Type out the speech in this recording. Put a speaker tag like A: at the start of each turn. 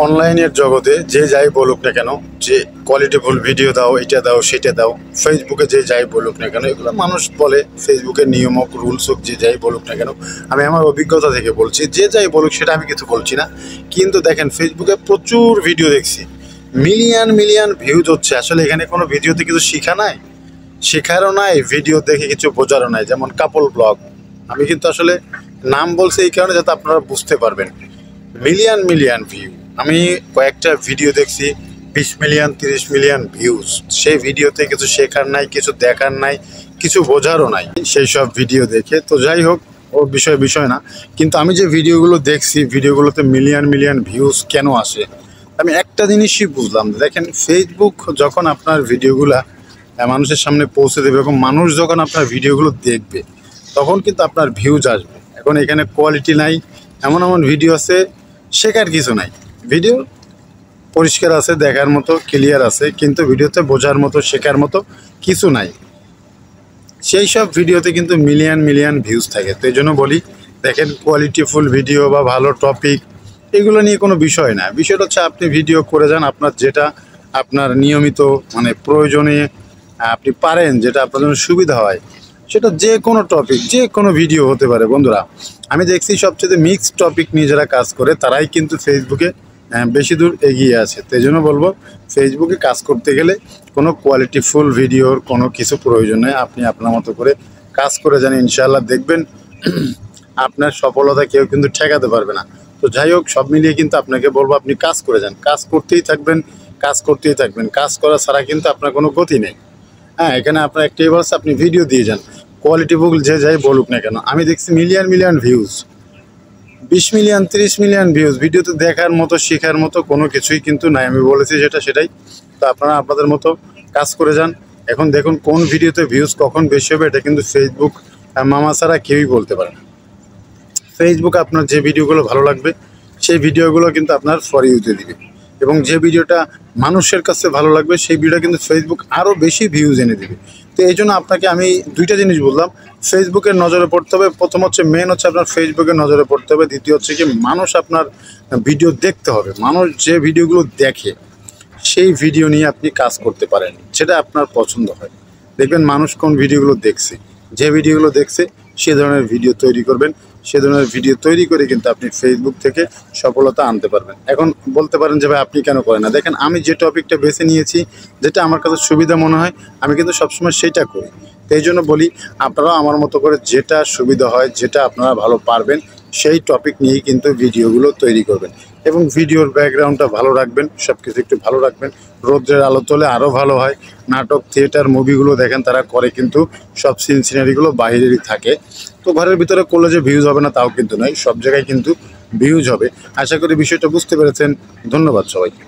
A: অনলাইনের জগতে যে যাই বলুক না কেন, যে কোয়ালিটিফুল ভিডিও দাও, এটা দাও সেটা দাও, ফেসবুকে যে যাই বলুক না কেন, এগুলো মানুষ বলে, ফেসবুকের নিয়ম হোক রুলস হোক, যে যাই বলুক না কেন, আমি আমার অভিজ্ঞতা থেকে বলছি, যে যাই বলুক সেটা আমি কিছু বলছি না। কিন্তু দেখেন ফেসবুকে প্রচুর ভিডিও দেখছি, মিলিয়ন মিলিয়ন ভিউজ হচ্ছে। আসলে এখানে কোনো ভিডিওতে কিছু শেখা নাই, শেখারও নাই, ভিডিও দেখে কিছু বোঝারও নাই। যেমন কাপল ব্লগ, আমি কিন্তু আসলে নাম বলছি এই কারণে যাতে আপনারা বুঝতে পারবেন। মিলিয়ন মিলিয়ন ভিউ, আমি কয়েকটা ভিডিও দেখছি 20 মিলিয়ন 30 মিলিয়ন ভিউজ। সেই ভিডিওতে কিছু শেখার নাই, কিছু দেখার নাই, কিছু বোঝারও নাই সেই সব ভিডিও দেখে। তো যাই হোক, ওর বিষয় না। কিন্তু আমি যে ভিডিওগুলো দেখছি, ভিডিওগুলোতে মিলিয়ন মিলিয়ন ভিউজ কেন আসে, আমি একটা জিনিসই বুঝলাম। দেখেন ফেসবুক যখন আপনার ভিডিওগুলা মানুষের সামনে পৌঁছে দেবে এবং মানুষ যখন আপনার ভিডিওগুলো দেখবে, তখন কিন্তু আপনার ভিউজ আসবে। এখন এখানে কোয়ালিটি নাই, এমন এমন ভিডিও আছে শেখার কিছু নাই। ভিডিও পরিষ্কার আছে, দেখার মতো ক্লিয়ার আছে, কিন্তু ভিডিওতে বোঝার মতো শেখার মতো কিছু নাই। সেই সব ভিডিওতে কিন্তু মিলিয়ন মিলিয়ন ভিউজ থাকে। তো এই জন্য বলি, দেখেন কোয়ালিটিফুল ভিডিও বা ভালো টপিক এগুলো নিয়ে কোনো বিষয় না। বিষয়টা হচ্ছে আপনি ভিডিও করে যান, আপনার যেটা আপনার নিয়মিত মানে প্রয়োজনে আপনি পারেন, যেটা আপনার জন্য সুবিধা হয়, সেটা যে কোনো টপিক, যে কোনো ভিডিও হতে পারে। বন্ধুরা, আমি দেখছি সবচেয়ে মিক্সড টপিক নিয়ে যারা কাজ করে তারাই কিন্তু ফেসবুকে বেশি দূর এগিয়ে আছে। তো এই জন্য বলবো, ফেসবুকে কাজ করতে গেলে কোনো কোয়ালিটিফুল ভিডিওর কোনো কিছু প্রয়োজন নেই। আপনি আপনার মতো করে কাজ করে যান, ইনশাআল্লাহ দেখবেন আপনার সফলতা কেউ কিন্তু ঠেকাতে পারবে না। তো যাই হোক, সব মিলিয়ে কিন্তু আপনাকে বলবো, আপনি কাজ করে যান, কাজ করতেই থাকবেন, কাজ করতেই থাকবেন। কাজ করা ছাড়া কিন্তু আপনার কোনো গতি নেই। হ্যাঁ, এখানে আপনার একটাই বলছে, আপনি ভিডিও দিয়ে যান, কোয়ালিটিফুল যে যাই বলুক না কেন। আমি দেখছি million million views, 20 million 30 million views. ভিডিওতে দেখার মতো শেখার মতো কোনো কিছুই কিন্তু নাই। আমি বলেছি সেটাই। তো আপনারা আপনাদের মতো কাজ করে যান। এখন দেখুন কোন ভিডিওতে ভিউজ কখন বেশি হবে, এটা কিন্তু ফেসবুক মামা ছাড়া কেউই বলতে পারে না। ফেসবুক আপনার যে ভিডিওগুলো ভালো লাগবে সেই ভিডিওগুলো কিন্তু আপনার ফর ইউতে দিবে, এবং যে ভিডিওটা মানুষের কাছে ভালো লাগবে সেই ভিডিও কিন্তু ফেসবুক আরও বেশি ভিউজ এনে দেবে। তো এই জন্য আপনাকে আমি দুইটা জিনিস বললাম, ফেসবুকের নজরে পড়তে হবে। প্রথম হচ্ছে মেন হচ্ছে আপনার ফেসবুকের নজরে পড়তে হবে। দ্বিতীয় হচ্ছে কি, মানুষ আপনার ভিডিও দেখতে হবে। মানুষ যে ভিডিওগুলো দেখে সেই ভিডিও নিয়ে আপনি কাজ করতে পারেন, সেটা আপনার পছন্দ হয়। দেখবেন মানুষ কোন ভিডিওগুলো দেখছে, যে ভিডিওগুলো দেখছে সে ধরনের ভিডিও তৈরি করবেন। সে ধরনের ভিডিও তৈরি করে কিন্তু আপনি ফেসবুক থেকে সফলতা আনতে পারবেন। এখন বলতে পারেন যে ভাই আপনি কেন করেন না, দেখেন আমি যে টপিকটা বেছে নিয়েছি, যেটা আমার কাছে সুবিধা মনে হয়, আমি কিন্তু সবসময় সেইটা করি। তো এই জন্য বলি, আপনারাও আমার মতো করে যেটা সুবিধা হয়, যেটা আপনারা ভালো পারবেন, সেই টপিক নিয়েই কিন্তু ভিডিওগুলো তৈরি করবেন, এবং ভিডিওর ব্যাকগ্রাউন্ডটা ভালো রাখবেন, সব কিছু একটু ভালো রাখবেন। রৌদ্রের আলো তোলে আরও ভালো হয়। নাটক থিয়েটার মুভিগুলো দেখেন তারা করে, কিন্তু সব সিন সিনারিগুলো বাইরেরই থাকে। তো ঘরের ভিতরে করলে যে ভিউজ হবে না তাও কিন্তু নয়, সব জায়গায় কিন্তু ভিউজ হবে। আশা করি বিষয়টা বুঝতে পেরেছেন। ধন্যবাদ সবাইকে।